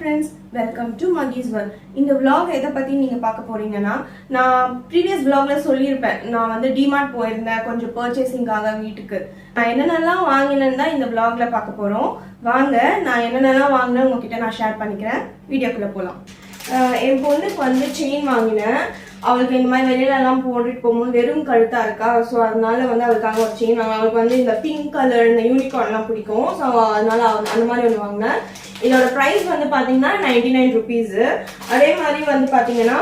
friends, welcome to Maggie's World. இந்த vlog எதை பத்தி நீங்க பார்க்க போறீங்கன்னா, நான் previous vlogல சொல்லியிருப்பேன். நான் வந்து டிமார்ட் போயிருந்தேன் கொஞ்சம் பர்ச்சேசிங்காக வீட்டுக்கு. நான் என்னென்னலாம் வாங்கினேன்னு தான் இந்த vlogல பார்க்க போறோம். வாங்க நான் என்னென்னலாம் வாங்கினேன் உங்ககிட்ட நான் ஷேர் பண்ணிக்கிறேன். வீடியோக்குள்ள போலாம். என் பொண்ணுக்கு வந்து செயின் வாங்கினேன். அவளுக்கு இந்த மாதிரி வெளியிலலாம் போட்டுட்டு போகும்போது வெறும் கழுத்தா இருக்கா. ஸோ அதனால வந்து அவளுக்காக ஒரு செயின் வாங்க. அவளுக்கு வந்து இந்த பிங்க் கலர் இந்த யூனிகார்ன்லாம் பிடிக்கும். ஸோ அதனால அந்த மாதிரி ஒன்று வாங்கினேன். இதோட ப்ரைஸ் வந்து பார்த்தீங்கன்னா 99 rupees. அதே மாதிரி வந்து பார்த்தீங்கன்னா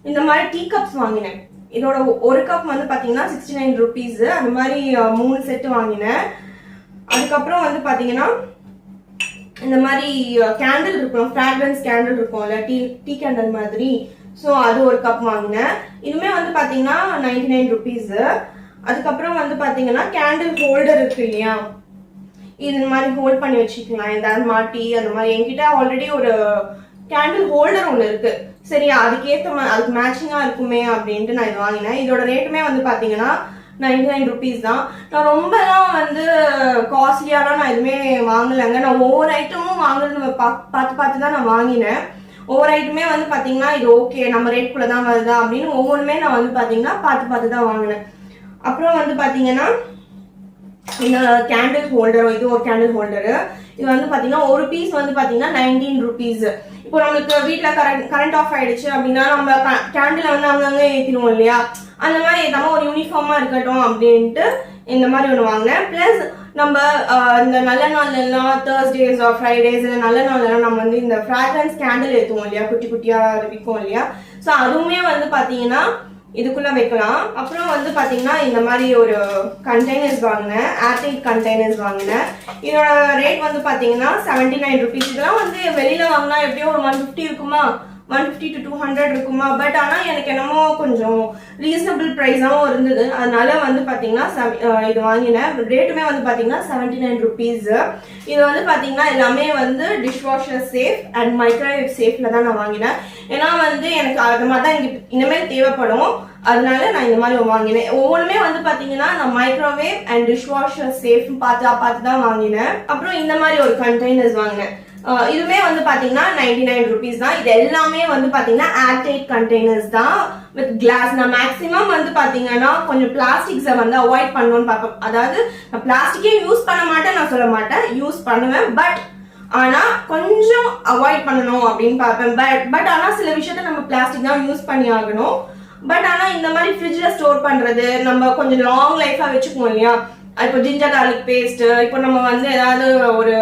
இந்த மாதிரி டீ கப்ஸ் வாங்கினேன். இதோட ஒரு கப் வந்து பார்த்தீங்கன்னா 69 rupees. அந்த மாதிரி 3 செட்டு வாங்கினேன். அதுக்கப்புறம் வந்து பார்த்தீங்கன்னா இந்த மாதிரி கேண்டில் இருக்கும், ஃப்ராக்ரன்ஸ் கேண்டில் இருக்கும்ல, டீ கேண்டில் மாதிரி. ஸோ அது ஒரு கப் வாங்கினேன். இதுவுமே வந்து பார்த்தீங்கன்னா 99 rupees. அதுக்கப்புறம் வந்து பார்த்தீங்கன்னா கேண்டில் ஹோல்டர் இருக்கு இல்லையா, இது மாதிரி ஹோல்ட் பண்ணி வச்சுக்கலாம் ஏதாவது மாட்டி அந்த மாதிரி. என்கிட்ட ஆல்ரெடி ஒரு கேண்டில் ஹோல்டர் ஒன்று இருக்கு. சரி அதுக்கேற்ற அதுக்கு மேட்சிங்கா இருக்குமே அப்படின்ட்டு நான் இது வாங்கினேன். இதோட ரேட்டுமே வந்து பார்த்தீங்கன்னா 99 rupees தான். நான் ரொம்பலாம் வந்து காஸ்ட்லியாலாம் நான் எதுவுமே வாங்கலைங்க. நான் ஒவ்வொரு ஐட்டமும் வாங்குறது பார்த்து தான் நான் வாங்கினேன். ஒவ்வொரு ஐட்டமே வந்து பார்த்தீங்கன்னா இது ஓகே நம்ம ரேட்குள்ள தான் வருதா அப்படின்னு ஒவ்வொன்றுமே நான் வந்து பார்த்தீங்கன்னா பார்த்து தான் வாங்கினேன். அப்புறம் வந்து பார்த்தீங்கன்னா இந்த கேண்டில் ஹோல்டர், இது ஒரு கேண்டில் ஹோல்டரு. இது வந்து பார்த்தீங்கன்னா ஒரு பீஸ் வந்து பார்த்தீங்கன்னா 19 rupees. இப்போ நம்மளுக்கு வீட்டில் கரண்ட் ஆஃப் ஆயிடுச்சு அப்படின்னா நம்ம கேண்டில் வந்து அங்கங்கே ஏற்றிடுவோம் இல்லையா, அந்த மாதிரி ஏற்றாம ஒரு யூனிஃபார்மாக இருக்கட்டும் அப்படின்ட்டு இந்த மாதிரி ஒன்று வாங்கினேன். ப்ளஸ் நம்ம இந்த நல்ல நாள்லாம் தேர்ஸ்டேஸ் ஆர் ஃப்ரைடேஸ் நல்ல நாள்லாம் நம்ம வந்து இந்த ஃப்ராக்ரன்ஸ் கேண்டில் ஏற்றுவோம் இல்லையா, குட்டி குட்டியாக விற்கும் இல்லையா. ஸோ அதுவுமே வந்து பார்த்தீங்கன்னா இதுக்குள்ள வைக்கலாம். அப்புறம் வந்து பாத்தீங்கன்னா இந்த மாதிரி ஒரு கண்டெய்னர்ஸ் வாங்கினேன், ஏர்டைட் கண்டெய்னர்ஸ் வாங்கினேன். இதோட ரேட் வந்து பாத்தீங்கன்னா 79 rupees. இதெல்லாம் வந்து வெளியில வாங்கினா எப்படியோ ஒரு 150 இருக்குமா, 150 to 200 இருக்குமா. பட் ஆனா எனக்கு என்னமோ கொஞ்சம் ரீசனபிள் ப்ரைஸாகவும் இருந்தது. அதனால வந்து பாத்தீங்கன்னா இது வாங்கினேன். ரேட்டுமே வந்து பாத்தீங்கன்னா 79 rupees. இது வந்து பாத்தீங்கன்னா எல்லாமே வந்து dish washer safe and microwave சேஃப்ல தான் நான் வாங்கினேன். ஏன்னா வந்து எனக்கு அது மாதிரி தான் இனிமேல் தேவைப்படும். அதனால நான் இந்த மாதிரி வாங்கினேன். ஒவ்வொன்றுமே வந்து பாத்தீங்கன்னா நான் microwave and dish washer safe பார்த்து தான் வாங்கினேன். அப்புறம் இந்த மாதிரி ஒரு கண்டெய்னர்ஸ் வாங்கினேன். இதுமே வந்து பாத்தீங்கன்னா 99 rupees தான். இது எல்லாமே வந்து பாத்தீங்கன்னா ஏர்டைட் கண்டெய்னர்ஸ் தான் வித் கிளாஸ். நான் மேக்ஸிமம் வந்து பாத்தீங்கன்னா கொஞ்சம் பிளாஸ்டிக்ஸை வந்து அவாய்ட் பண்ணணும்னு பார்ப்பேன். அதாவது நான் பிளாஸ்டிக்கே யூஸ் பண்ண மாட்டேன் நான் சொல்ல மாட்டேன், யூஸ் பண்ணுவேன். பட் ஆனா கொஞ்சம் அவாய்ட் பண்ணணும் அப்படின்னு பார்ப்பேன். பட் ஆனா சில விஷயத்த நம்ம பிளாஸ்டிக் தான் யூஸ் பண்ணி ஆகணும். பட் ஆனா இந்த மாதிரி ஃப்ரிட்ஜ்ல ஸ்டோர் பண்றது நம்ம கொஞ்சம் லாங் லைஃபா வச்சுக்குவோம் இல்லையா. இப்போ ஜிஞ்சர் கார்லிக் பேஸ்ட், இப்போ நம்ம வந்து ஏதாவது ஒரு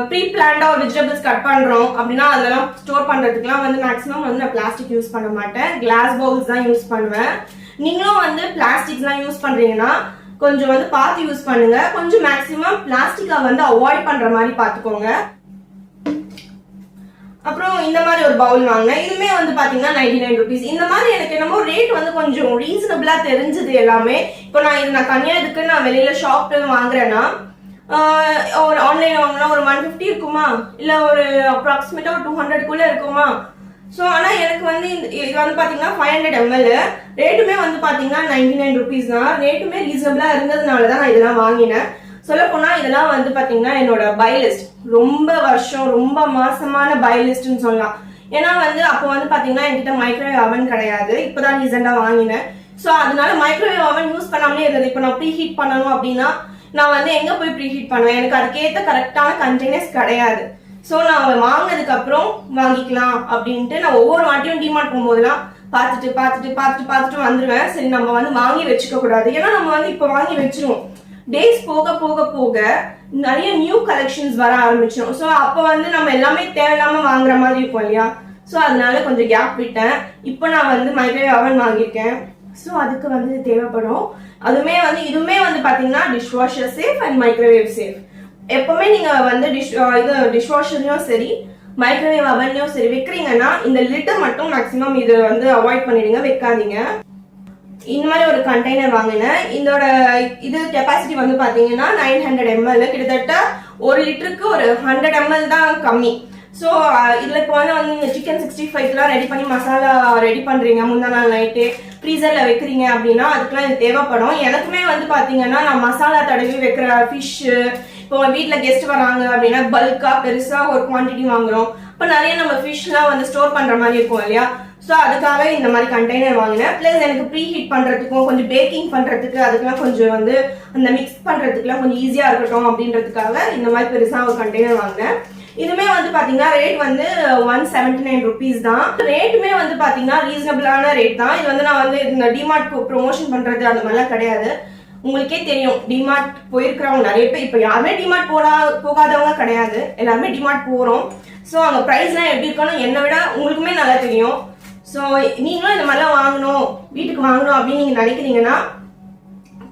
ப்ரீ பிளான்டா ஒரு வெஜிடபிள்ஸ் கட் பண்றோம் அப்படின்னா அதெல்லாம் ஸ்டோர் பண்றதுக்குலாம் வந்து மேக்ஸிமம் வந்து நான் பிளாஸ்டிக் யூஸ் பண்ண மாட்டேன், கிளாஸ் பவுல்ஸ் தான் யூஸ் பண்ணுவேன். நீங்களும் வந்து பிளாஸ்டிக்ஸ்லாம் யூஸ் பண்றீங்கன்னா கொஞ்சம் வந்து பார்த்து யூஸ் பண்ணுங்க. கொஞ்சம் மேக்ஸிமம் பிளாஸ்டிக்கை வந்து அவாய்ட் பண்ற மாதிரி பார்த்துக்கோங்க. அப்புறம் இந்த மாதிரி ஒரு பவுல் வாங்கினேன். இதுமே வந்து பாத்தீங்கன்னா 99 rupees. இந்த மாதிரி எனக்கு என்னமோ ரேட் வந்து கொஞ்சம் ரீசனபிளா தெரிஞ்சது எல்லாமே. இப்போ நான் தனியா இதுக்கு நான் வெளியில ஷாப்ல வாங்குறேன்னா ஒரு ஆன்லைன்ல வாங்கினா ஒரு 150 இருக்குமா, இல்ல ஒரு அப்ராக்சிமேட்டா ஒரு 200 இருக்குமா. ஸோ ஆனால் எனக்கு வந்து இது வந்து பார்த்தீங்கன்னா 500 ml. ரேட்டுமே வந்து பார்த்தீங்கன்னா 99 rupees தான். ரேட்டுமே ரீசனபிளாக இருந்ததுனால தான் நான் இதெல்லாம் வாங்கினேன். சொல்லப்போனால் இதெல்லாம் வந்து பார்த்தீங்கன்னா என்னோட பை லிஸ்ட், ரொம்ப மாசமான பை லிஸ்ட்னு சொல்லலாம். ஏன்னா வந்து அப்போ வந்து பார்த்தீங்கன்னா என்கிட்ட மைக்ரோவேவ் அவன் கிடையாது, இப்போதான் ரீசெண்டாக வாங்கினேன். ஸோ அதனால மைக்ரோவேவ் அவன் யூஸ் பண்ணாமலே இருந்தது. இப்போ நான் ப்ரீ ஹீட் பண்ணணும் அப்படின்னா நான் வந்து எங்கே போய் ப்ரீ ஹீட் பண்ணுவேன், எனக்கு அதுக்கேற்ற கரெக்டான கண்டெய்னர்ஸ் கிடையாது. ஸோ நான் வாங்கினதுக்கு அப்புறம் வாங்கிக்கலாம் அப்படின்ட்டு நான் ஒவ்வொரு வாட்டியும் டிமார்ட் போகும்போதெல்லாம் பார்த்துட்டு வந்துடுவேன். சரி நம்ம வந்து வாங்கி வச்சுக்க கூடாது, ஏன்னா நம்ம வந்து இப்போ வாங்கி வச்சிருவோம், டேஸ் போக நிறைய நியூ கலெக்ஷன்ஸ் வர ஆரம்பிச்சிடும். ஸோ அப்போ வந்து நம்ம எல்லாமே தேவையில்லாம வாங்குற மாதிரி இருக்கும் இல்லையா. ஸோ அதனால கொஞ்சம் கேப் விட்டேன். இப்போ நான் வந்து மைக்ரோவேவ் அவன் வாங்கியிருக்கேன். ஸோ அதுக்கு வந்து தேவைப்படும். இதுவுமே வந்து பாத்தீங்கன்னா dish washer safe and microwave safe. எப்பவுமே நீங்க வந்து டிஷ் வாஷர்லயும் சரி மைக்ரோவேவ் அவன்லயும் சரி வைக்கிறீங்கன்னா இந்த லிட்டர் மட்டும் மேக்ஸிமம் இது வந்து அவாய்ட் பண்ணிடுங்க, வைக்காதீங்க. இந்த மாதிரி ஒரு கண்டெய்னர் வாங்கினேன். இதோட இது கெப்பாசிட்டி வந்து பாத்தீங்கன்னா 900 ml. கிட்டத்தட்ட 1 லிட்டருக்கு ஒரு 100 ml தான் கம்மி. ஸோ இதுல இப்போ வந்து சிக்கன் 65 ரெடி பண்ணி மசாலா ரெடி பண்றீங்க, முந்தா நாள் நைட்டே ஃப்ரீசர்ல வைக்கிறீங்க அப்படின்னா அதுக்கெல்லாம் இது தேவைப்படும். எனக்குமே வந்து பாத்தீங்கன்னா நான் மசாலா தடவி வைக்கிற ஃபிஷ், இப்போ வீட்டில் கெஸ்ட் வராங்க அப்படின்னா பல்கா பெருசா ஒரு குவான்டிட்டி வாங்குறோம் இப்போ நிறைய நம்ம ஃபிஷ்லாம் வந்து ஸ்டோர் பண்ற மாதிரி இருக்கும் இல்லையா, ஸோ அதுக்காக இந்த மாதிரி கண்டெய்னர் வாங்கினேன். பிளஸ் எனக்கு ப்ரீ ஹீட் பண்றதுக்கும் கொஞ்சம் பேக்கிங் பண்றதுக்கு அதுக்கெல்லாம் கொஞ்சம் வந்து அந்த மிக்ஸ் பண்றதுக்குலாம் கொஞ்சம் ஈஸியா இருக்கட்டும் அப்படின்றதுக்காக இந்த மாதிரி பெருசா ஒரு கண்டெய்னர் வாங்கினேன். இதுமே வந்து பாத்தீங்கன்னா ரேட் வந்து 179 rupees தான். ரேட்டுமே வந்து பாத்தீங்கன்னா ரீசனபிளான ரேட் தான். இது வந்து நான் வந்து இந்த டிமார்ட் ப்ரொமோஷன் பண்றது அந்த மாதிரிலாம் கிடையாது. உங்களுக்கே தெரியும் டிமார்ட் போயிருக்கிறவங்க நிறைய பேர், இப்ப யாருமே டிமார்ட் போகாதவங்க கிடையாது, எல்லாருமே டிமார்ட் போறோம். ஸோ அங்க ப்ரைஸ்லாம் எப்படி இருக்கணும் என்னை விட உங்களுக்குமே நல்லா தெரியும். ஸோ நீங்களும் இந்த மாதிரிலாம் வாங்கணும், வீட்டுக்கு வாங்கணும் அப்படின்னு நீங்க நினைக்கிறீங்கன்னா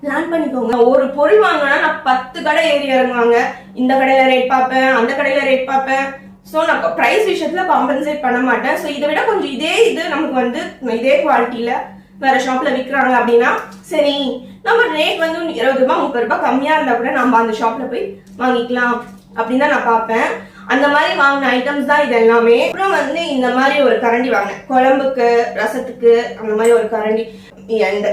பிளான் பண்ணிக்கோங்க. ஒரு பொருள் வாங்கினா நான் 10 கடை ஏறி இறங்குவாங்க. இந்த கடையில ரேட் பார்ப்பேன், அந்த கடையில ரேட் பார்ப்பேன். ஸோ நான் ப்ரைஸ் விஷயத்துல காம்பன்சேட் பண்ண மாட்டேன். ஸோ இதை விட கொஞ்சம் இது நமக்கு வந்து இதே குவாலிட்டியில வேற ஷாப்ல விற்கிறாங்க அப்படின்னா சரி, நம்ம ரேட் வந்து 20 ரூபாய் 30 ரூபாய் கம்மியா இருந்தா கூட நம்ம அந்த ஷாப்ல போய் வாங்கிக்கலாம் அப்படின்னு தான் நான் பார்ப்பேன். அந்த மாதிரி வாங்கின ஐட்டம்ஸ் தான் இது எல்லாமே. அப்புறம் வந்து இந்த மாதிரி ஒரு கரண்டி வாங்கினேன், குழம்புக்கு ரசத்துக்கு அந்த மாதிரி ஒரு கரண்டி.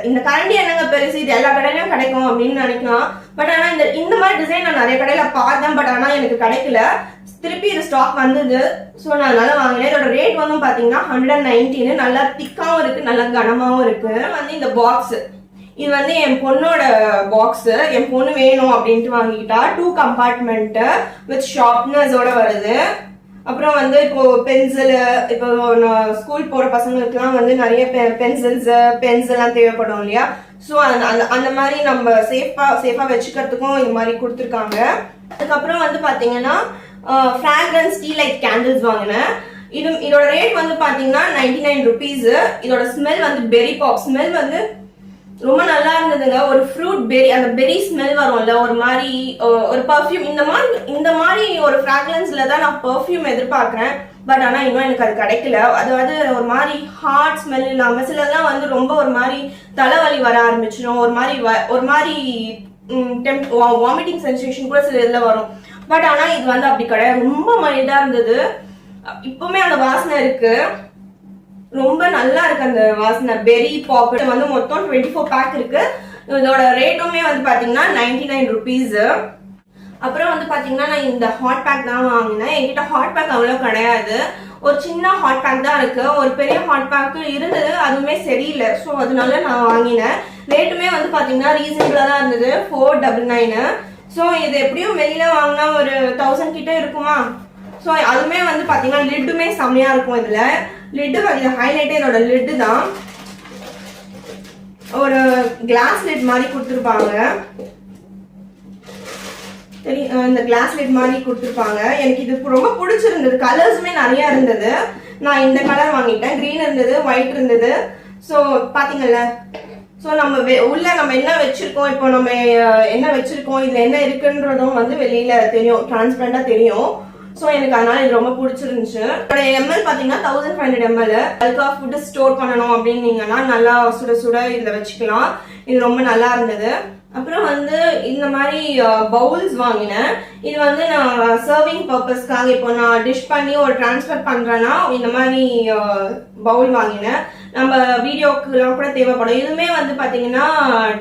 இந்த கரண்டி என்னங்க பெருசு, இது எல்லா கடையிலும் கிடைக்கும் அப்படின்னு நினைக்கலாம். பட் ஆனா இந்த மாதிரி டிசைன் நான் நிறைய கடையில பார்த்தேன், பட் ஆனா எனக்கு கிடைக்கல. திருப்பி இது ஸ்டாக் வந்தது, ஸோ நான் அதனால வாங்கினேன். இதோட ரேட் வந்து பாத்தீங்கன்னா 119. நல்லா திக்காவும் இருக்கு, நல்லா கனமாவும் இருக்கு. வந்து இந்த பாக்ஸ் இது வந்து என் பொண்ணோட பாக்ஸ், என் பொண்ணு வேணும் அப்படின்ட்டு வாங்கிக்கிட்டா. 2 compartment வித் ஷார்ப்னர்ஸோட வருது. அப்புறம் வந்து இப்போ பென்சில், இப்போ ஸ்கூல் போற பசங்களுக்குலாம் வந்து நிறைய பென்சில்ஸ் எல்லாம் தேவைப்படும் இல்லையா, ஸோ அந்த மாதிரி நம்ம சேஃபா வச்சுக்கிறதுக்கும் இந்த மாதிரி கொடுத்துருக்காங்க. அதுக்கப்புறம் வந்து பாத்தீங்கன்னா ஃப்ராக்ரன்ஸ் டீ லைட் கேண்டில்ஸ் வாங்கினேன். இதோட ரேட் வந்து பாத்தீங்கன்னா 99 rupees. இதோட ஸ்மெல் வந்து பெரி பாப் ஸ்மெல் வந்து ரொம்ப நல்லா இருந்ததுங்க. ஒரு ஃப்ரூட் பெரி, அந்த பெரி ஸ்மெல் வரும்ல, ஒரு மாதிரி ஒரு பர்ஃப்யூம். இந்த மாதிரி ஒரு ஃப்ராக்ரன்ஸ்ல தான் நான் பர்ஃப்யூம் எதிர்பார்க்கிறேன். பட் ஆனா இன்னும் எனக்கு அது கிடைக்கல. அதாவது ஒரு மாதிரி ஹார்ட் ஸ்மெல் இல்லாம, சிலதெல்லாம் வந்து ரொம்ப ஒரு மாதிரி தலைவலி வர ஆரம்பிச்சிடும், ஒரு மாதிரி வாமிட்டிங் சென்சேஷன் கூட சில இதுல வரும். பட் ஆனா இது வந்து அப்படி கிடையாது, ரொம்ப மைல்டா இருந்தது. இப்பவுமே அந்த வாசனை இருக்கு, ரொம்ப நல்லா இருக்கு அந்த வாசனை. பெரி பாப் வந்து மொத்தம் 24 பேக் இருக்கு. இதோட ரேட்டுமே வந்து பாத்தீங்கன்னா 99 rupees. அப்புறம் வந்து பாத்தீங்கன்னா நான் இந்த ஹாட் பேக் தான் வாங்கினேன். என்கிட்ட ஹாட் பேக் அவ்வளவு கிடையாது, ஒரு சின்ன ஹாட் பேக் தான் இருக்கு. ஒரு பெரிய ஹாட் பேக் இருந்தது, அதுவுமே சரியில்லை. ஸோ அதனால நான் வாங்கினேன். ரேட்டுமே வந்து பாத்தீங்கன்னா ரீசனபிளா தான் இருந்தது, 499. ஸோ இது எப்படியும் வெளியில வாங்கினா ஒரு 1000 கிட்ட இருக்குமா. ஸோ அதுவுமே வந்து பாத்தீங்கன்னா லிட்டுமே செம்மையா இருக்கும். இதுல லிட்டு இது ஹைலைட்டே இதோட லிட்டு தான். ஒரு கிளாஸ் லிட் மாதிரி கொடுத்துருப்பாங்க, இந்த கிளாஸ் லிட் மாதிரி கொடுத்துருப்பாங்க. எனக்கு இது ரொம்ப பிடிச்சிருந்தது. கலர்ஸுமே நிறைய இருந்தது. நான் இந்த கலர் வாங்கிட்டேன், கிரீன் இருந்தது, ஒயிட் இருந்தது. ஸோ பாத்தீங்கல்ல, ஸோ நம்ம உள்ள நம்ம என்ன வச்சிருக்கோம், இப்போ நம்ம என்ன வச்சிருக்கோம், இதுல என்ன இருக்குன்றதும் வந்து வெளியில தெரியும், டிரான்ஸ்பரண்டா தெரியும். ஸோ எனக்கு அதனால இது ரொம்ப பிடிச்சிருந்துச்சு. எம்எல் பாத்தீங்கன்னா 1500 ml. பல்கா ஃபுட் ஸ்டோர் பண்ணணும் அப்படின்னீங்கன்னா நல்லா சுட சுட இதுல வச்சுக்கலாம். இது ரொம்ப நல்லா இருந்தது. அப்புறம் வந்து இந்த மாதிரி பவுல்ஸ் வாங்கினேன். இது வந்து நான் சர்விங் பர்பஸ்க்காக, இப்போ நான் டிஷ் பண்ணி ஒரு டிரான்ஸ்ஃபர் பண்றேன்னா இந்த மாதிரி பவுல் வாங்கினேன். நம்ம வீடியோக்குலாம் கூட தேவைப்படும். இதுவுமே வந்து பாத்தீங்கன்னா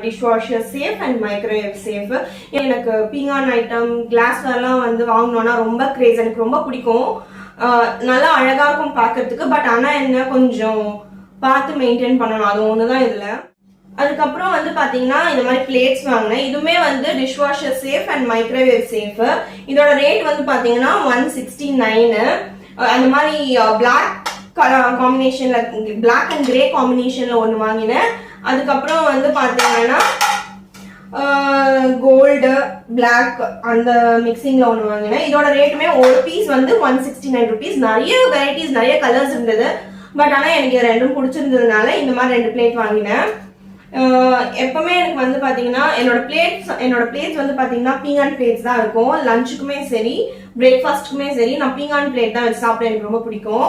dish washer safe and microwave safe. எனக்கு பீங்கான் ஐட்டம் கிளாஸ்லாம் வந்து வாங்கணும்னா ரொம்ப கிரேஸ், எனக்கு ரொம்ப பிடிக்கும். நல்லா அழகா இருக்கும் பாக்கிறதுக்கு. பட் ஆனா என்ன கொஞ்சம் பார்த்து மெயின்டைன் பண்ணணும், அது ஒண்ணுதான் இதுல. அதுக்கப்புறம் வந்து பாத்தீங்கன்னா இந்த மாதிரி பிளேட்ஸ் வாங்கினேன். இதுவுமே வந்து dish washer safe and microwave safe. இதோட ரேட் வந்து பாத்தீங்கன்னா 169. அந்த மாதிரி பிளாக் காம்பினேஷன்ல, பிளாக் அண்ட் கிரே காம்பினேஷன்ல ஒன்று வாங்கினேன். அதுக்கப்புறம் வந்து பாத்தீங்கன்னா கோல்டு பிளாக் அந்த மிக்சிங்ல ஒன்று வாங்கினேன். இதோட ரேட்டுமே ஒரு பீஸ் வந்து 169 rupees. நிறைய வெரைட்டிஸ், நிறைய கலர்ஸ் இருந்தது. பட் ஆனா எனக்கு ரெண்டும் பிடிச்சிருந்ததுனால இந்த மாதிரி 2 பிளேட் வாங்கினேன். எப்பவுமே எனக்கு வந்து பாத்தீங்கன்னா என்னோட பிளேட்ஸ் வந்து பாத்தீங்கன்னா பீங்கான் பிளேட்ஸ் தான் இருக்கும். லஞ்சுக்குமே சரி பிரேக்ஃபாஸ்ட்டுக்குமே சரி நான் பீங்கான் பிளேட் தான் வச்சு சாப்பிட எனக்கு ரொம்ப பிடிக்கும்.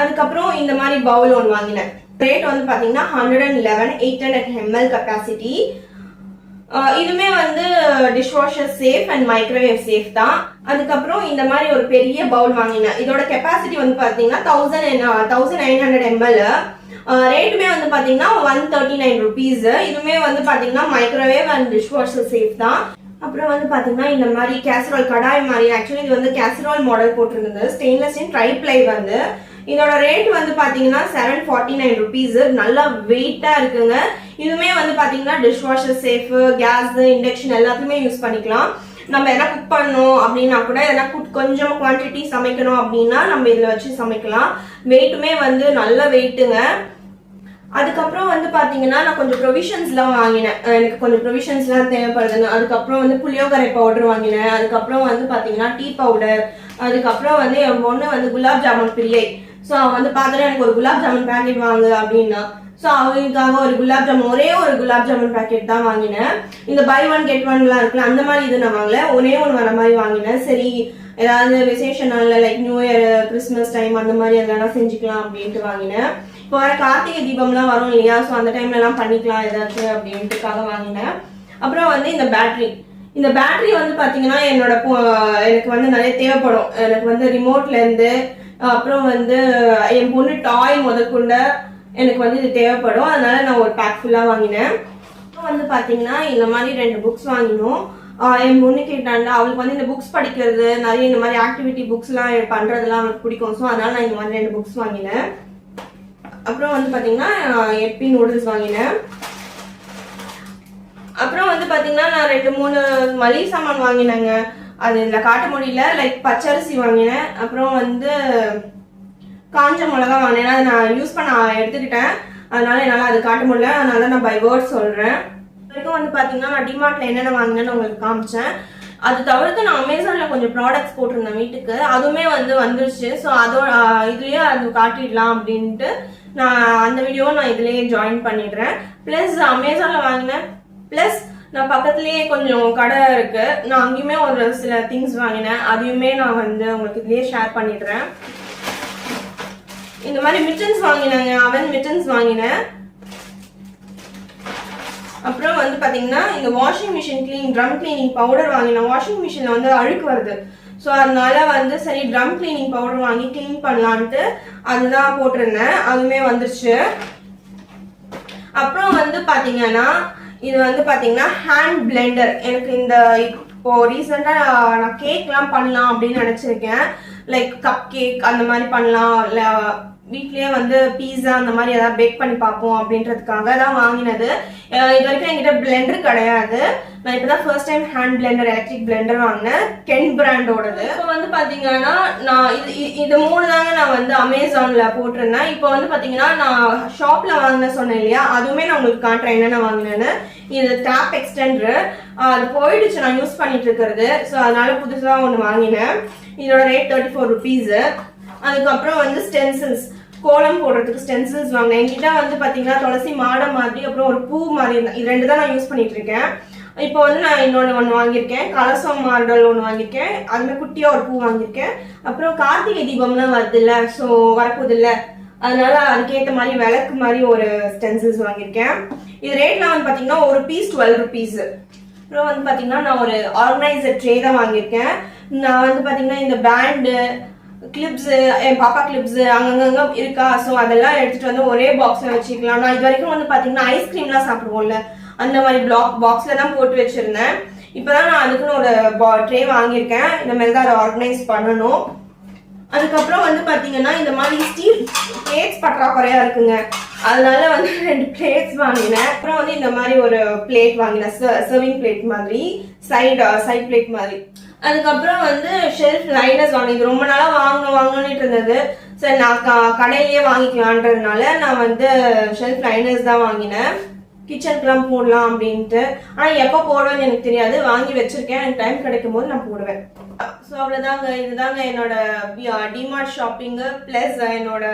அதுக்கப்புறம் இந்த மாதிரி பவுல் ஒன்று வாங்கினேன். ரேட் வந்து பாத்தீங்கன்னா 111, 800 ml கெப்பாசிட்டி. இதுமே வந்து dish washer safe and microwave safe தான். அதுக்கப்புறம் இந்த மாதிரி ஒரு பெரிய பவுல் வாங்கினேன். இதோட கெப்பாசிட்டி வந்து பாத்தீங்கன்னா 1900 ml. ரேட்டுமே வந்து பாத்தீங்கன்னா 139 rupees. இதுமே வந்து பாத்தீங்கன்னா microwave and dish washer safe தான். அப்புறம் வந்து பாத்தீங்கன்னா இந்த மாதிரி கேசரோல் கடாய் மாதிரி, ஆக்சுவலி இது வந்து கேசரோல் மாடல் போட்டிருந்தது, ஸ்டெயின்லெஸ் ஸ்டீல் ட்ரை பிளை வந்து. இதோட ரேட் வந்து பாத்தீங்கன்னா 749 rupees. நல்லா வெயிட்டா இருக்குங்க. இதுவுமே வந்து பாத்தீங்கன்னா dish washer safe, gas, induction எல்லாத்துக்குமே யூஸ் பண்ணிக்கலாம். நம்ம எதனா குக் பண்ணணும் அப்படின்னா கூட, எதனா கொஞ்சம் குவான்டிட்டி சமைக்கணும் அப்படின்னா நம்ம இதுல வச்சு சமைக்கலாம். வெயிட்டுமே வந்து நல்ல வெயிட்டுங்க. அதுக்கப்புறம் வந்து பாத்தீங்கன்னா நான் கொஞ்சம் ப்ரொவிஷன்ஸ் எல்லாம் வாங்கினேன். எனக்கு கொஞ்சம் ப்ரொவிஷன்ஸ் எல்லாம் தேவைப்படுதுங்க. அதுக்கப்புறம் வந்து புளியோகரை பவுடர் வாங்கினேன். அதுக்கப்புறம் வந்து பாத்தீங்கன்னா டீ பவுடர். அதுக்கப்புறம் வந்து என் பொண்ணு வந்து குலாப் ஜாமுன் பிரியை. ஸோ அவன் வந்து பார்த்தா எனக்கு ஒரு குலாப் ஜாமுன் பேக்கெட் வாங்கு அப்படின்னா, ஸோ அவங்களுக்காக ஒரு குலாப் ஜாமுன், ஒரே ஒரு குலாப் ஜாமுன் பேக்கெட் தான் வாங்கினேன். இந்த பை ஒன் கெட் ஒன்லாம் இருக்குல்ல, அந்த மாதிரி இது நான் வாங்கல, ஒரே ஒன்று வர மாதிரி வாங்கினேன். சரி ஏதாவது விசேஷ நாள்ல like new year, Christmas time அந்த மாதிரி அதெல்லாம் செஞ்சுக்கலாம் அப்படின்ட்டு வாங்கினேன். இப்போ வர கார்த்திகை தீபம்லாம் வரும் இல்லையா, ஸோ அந்த டைம்ல எல்லாம் பண்ணிக்கலாம் ஏதாச்சும் அப்படின்ட்டுக்காக வாங்கினேன். அப்புறம் வந்து இந்த பேட்டரி வந்து பாத்தீங்கன்னா எனக்கு வந்து நிறைய தேவைப்படும். எனக்கு வந்து ரிமோட்ல இருந்து, அப்புறம் வந்து என் பொண்ணு டாய் முதற்கொண்ட எனக்கு வந்து இது தேவைப்படும். அதனால நான் ஒரு பேக் ஃபுல்லா வாங்கினேன். அப்புறம் வந்து பாத்தீங்கன்னா இந்த மாதிரி 2 புக்ஸ் வாங்கினோம். என் பொண்ணு கேட்டாண்டா, அவளுக்கு வந்து இந்த புக்ஸ் படிக்கிறது, நிறைய இந்த மாதிரி ஆக்டிவிட்டி புக்ஸ் எல்லாம் பண்றதுலாம் அவளுக்கு பிடிக்கும். ஸோ அதனால நான் இந்த மாதிரி 2 புக்ஸ் வாங்கினேன். அப்புறம் வந்து பாத்தீங்கன்னா எப்பி நூடுல்ஸ் வாங்கினேன். அப்புறம் வந்து பாத்தீங்கன்னா நான் 2-3 மளிகை சாமான் வாங்கினேங்க. அது இதுல காட்ட முடியல. லைக் பச்சரிசி வாங்கினேன். அப்புறம் வந்து காஞ்ச மிளகா வாங்கினேன். அதை நான் யூஸ் பண்ண எடுத்துக்கிட்டேன், அதனால என்னால அது காட்ட முடியல, அதனால நான் பை வேர்ட் சொல்றேன். வரைக்கும் வந்து பாத்தீங்கன்னா நான் டிமார்ட்ல என்னென்ன வாங்கினேன்னு உங்களுக்கு காமிச்சேன். அது தவிர்த்து நான் அமேசான்ல கொஞ்சம் ப்ராடக்ட்ஸ் போட்டிருந்தேன் வீட்டுக்கு, அதுவுமே வந்து வந்துருச்சு. ஸோ அதோட இதுலயே அது காட்டிடலாம் அப்படின்ட்டு நான் அந்த வீடியோவை நான் இதுலயே ஜாயின் பண்ணிடுறேன். பிளஸ் அமேசான்ல வாங்கினேன், பிளஸ் நான் பக்கத்துலயே கொஞ்சம் கடை இருக்கு, நான் அங்கேயுமே ஒரு சில திங்ஸ் வாங்கினேன், அதையுமே நான் வந்து உங்களுக்கு இதுலயே ஷேர் பண்ணிடுறேன். இந்த மாதிரி மிட்டன்ஸ் வாங்கினாங்க, அவன் மிட்டன்ஸ் வாங்கினேன். அப்புறம் வந்து பாத்தீங்கன்னா இந்த washing machine drum cleaning powder வாங்கினேன். வாஷிங் மிஷின்ல வந்து அழுக்கு வருது, ஸோ அதனால வந்து சரி ட்ரம் கிளீனிங் பவுடர் வாங்கி கிளீன் பண்ணலான்ட்டு அதுதான் போட்டிருந்தேன், அதுவுமே வந்துருச்சு. அப்புறம் வந்து பாத்தீங்கன்னா இது வந்து பாத்தீங்கன்னா ஹேண்ட் பிளெண்டர். எனக்கு இந்த இப்போ ரீசெண்டா நான் கேக்லாம் பண்ணலாம் அப்படின்னு நினைச்சிருக்கேன். லைக் கப் கேக் அந்த மாதிரி பண்ணலாம், இல்ல வீட்லயே வந்து பீஸா அந்த மாதிரி ஏதாவது பேக் பண்ணி பார்ப்போம் அப்படின்றதுக்காக தான் வாங்கினது. இது வரைக்கும் என்கிட்ட பிளெண்டர் கிடையாது. நான் இப்பதான் first time hand Blender, electric Blender வாங்கினேன், கென் பிராண்டோடது. இப்போ வந்து பாத்தீங்கன்னா நான் இது 3 தாங்க நான் வந்து அமேசான்ல போட்டிருந்தேன். இப்போ வந்து பாத்தீங்கன்னா நான் ஷாப்ல வாங்கின சொன்னேன் இல்லையா, அதுவுமே நான் உங்களுக்கு காட்டுறேன் என்னென்ன வாங்கினேன்னு. இது டேப் எக்ஸ்டெண்டர், அது போயிடுச்சு நான் யூஸ் பண்ணிட்டு இருக்கிறது, ஸோ அதனால புதுசா ஒன்று வாங்கினேன். இதோட ரேட் 34 rupees. அதுக்கப்புறம் வந்து ஸ்டென்சில்ஸ், கோலம் போடுறதுக்கு ஸ்டென்சில்ஸ் வாங்கினேன். என்கிட்ட வந்து பாத்தீங்கன்னா துளசி மாடம் மாதிரி, அப்புறம் ஒரு பூ மாதிரி, இது 2 தான் நான் யூஸ் பண்ணிட்டு இருக்கேன். இப்போ வந்து நான் இன்னொன்று ஒன்று வாங்கியிருக்கேன், கலசம் மாடல் ஒன்று வாங்கியிருக்கேன், அதுமாதிரி குட்டியா ஒரு பூ வாங்கியிருக்கேன். அப்புறம் கார்த்திகை தீபம்லாம் வருது இல்ல, ஸோ வரப்போகுது இல்ல, அதனால அதுக்கேற்ற மாதிரி விளக்கு மாதிரி ஒரு ஸ்டென்சில்ஸ் வாங்கியிருக்கேன். இது ரேட்லாம் வந்து பாத்தீங்கன்னா ஒரு பீஸ் 12 rupees. அப்புறம் வந்து பாத்தீங்கன்னா நான் ஒரு ஆர்கனைசர் ட்ரே தான் வாங்கியிருக்கேன். நான் வந்து பாத்தீங்கன்னா இந்த பேண்டு, கிளிப்ஸ், என் பாப்பா கிளிப்ஸ் அங்கங்க இருக்கா, ஸோ அதெல்லாம் எடுத்துட்டு வந்து ஒரே பாக்ஸ்ல வச்சுக்கலாம். நான் இது வரைக்கும் வந்து பாத்தீங்கன்னா ஐஸ்கிரீம்லாம் சாப்பிடுவோம்ல, அந்த மாதிரி பாக்ஸ்ல தான் போட்டு வச்சிருந்தேன். இப்பதான் நான் அதுக்குன்னு ஒரு ட்ரே வாங்கியிருக்கேன். இந்த மாதிரி தான் அதை ஆர்கனைஸ் பண்ணணும். அதுக்கப்புறம் வந்து பாத்தீங்கன்னா இந்த மாதிரி ஸ்டீல் பிளேட்ஸ் பற்றாக்குறையா இருக்குங்க, அதனால வந்து 2 பிளேட்ஸ் வாங்கினேன். அப்புறம் வந்து இந்த மாதிரி ஒரு பிளேட் வாங்கினேன், சர்விங் பிளேட் மாதிரி, சைட் பிளேட் மாதிரி. அதுக்கப்புறம் வந்து ஷெல்ஃப் லைனர்ஸ் வாங்கினது, ரொம்ப நாளா வாங்கணும்னு இருந்தது. சரி நான் கடையிலேயே வாங்கிக்கலான்றதுனால நான் வந்து ஷெல்ஃப் லைனர்ஸ் தான் வாங்கினேன், கிச்சனுக்குலாம் போடலாம் அப்படின்ட்டு. ஆனா எப்போ போடுவேன்னு எனக்கு தெரியாது, வாங்கி வச்சிருக்கேன், எனக்கு டைம் கிடைக்கும் போது நான் போடுவேன். ஸோ அவ்வளோதாங்க, இதுதாங்க என்னோட டிமார்ட் ஷாப்பிங்கு, பிளஸ் என்னோட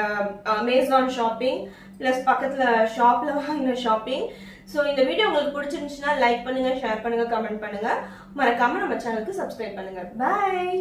அமேசான் ஷாப்பிங், பிளஸ் பக்கத்துல ஷாப்ல வாங்கின ஷாப்பிங். ஸோ இந்த வீடியோ உங்களுக்கு பிடிச்சிருந்துச்சுன்னா லைக் பண்ணுங்க, ஷேர் பண்ணுங்க, கமெண்ட் பண்ணுங்க, மறக்காம நம்ம சேனலுக்கு சப்ஸ்கிரைப் பண்ணுங்க. பாய்.